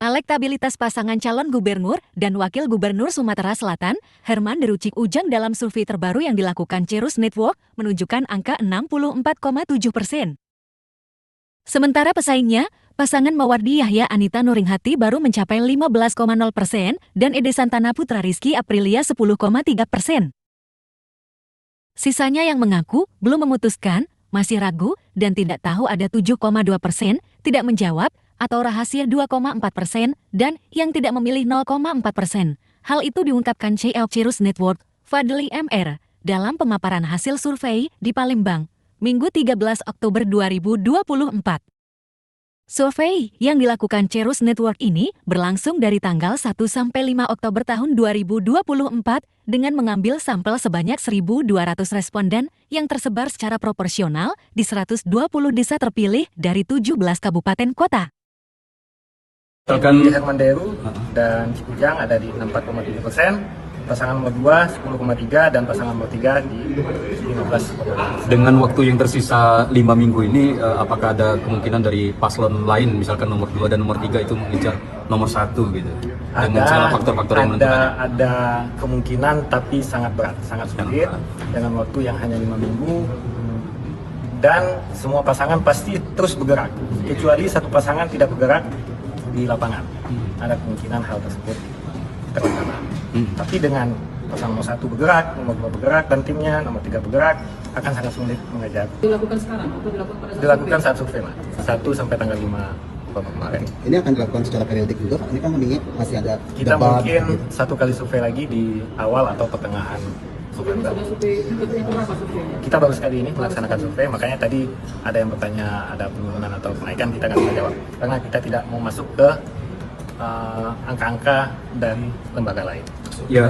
Elektabilitas pasangan calon gubernur dan wakil gubernur Sumatera Selatan, Herman Derucik Ujang dalam survei terbaru yang dilakukan Cerus Network menunjukkan angka 64,7%. Sementara pesaingnya, pasangan Mawardi Yahya Anita Nuringhati baru mencapai 15,0% dan Ede Santana Putra Rizky Aprilia 10,3%. Sisanya yang mengaku belum memutuskan, masih ragu, dan tidak tahu ada 7,2%, tidak menjawab, atau rahasia 2,4%, dan yang tidak memilih 0,4%. Hal itu diungkapkan CL Cerus Network, Fadli MR, dalam pemaparan hasil survei di Palembang, Minggu 13 Oktober 2024. Survei yang dilakukan Cerus Network ini berlangsung dari tanggal 1 sampai 5 Oktober tahun 2024 dengan mengambil sampel sebanyak 1.200 responden yang tersebar secara proporsional di 120 desa terpilih dari 17 kabupaten kota. Di Herman Deru dan Cikujang ada di 64,7%, pasangan nomor 2 10,3% dan pasangan nomor 3 di 15,2%. Dengan waktu yang tersisa 5 minggu ini, apakah ada kemungkinan dari paslon lain, misalkan nomor 2 dan nomor 3 itu mengejar nomor 1 gitu? Dengan segala faktor-faktor yang menentukan. Ada kemungkinan, tapi sangat berat, sangat sulit dengan waktu yang hanya 5 minggu. Dan semua pasangan pasti terus bergerak, kecuali satu pasangan tidak bergerak di lapangan. Ada kemungkinan hal tersebut terlaksana. Tapi dengan pasangan nomor 1 bergerak, nomor 2 bergerak, dan timnya nomor 3 bergerak, akan sangat sulit mengejar. Dilakukan sekarang atau dilakukan saat survei, Mas. 1 sampai tanggal 5 kemarin. Ini akan dilakukan secara periodik juga. Ini kan masih ada kita debat, mungkin satu kali survei lagi di awal atau pertengahan November. Kita baru sekali ini melaksanakan survei, makanya tadi ada yang bertanya ada penurunan atau kenaikan, kita nggak bisa jawab karena kita tidak mau masuk ke angka-angka dari lembaga lain. Ya,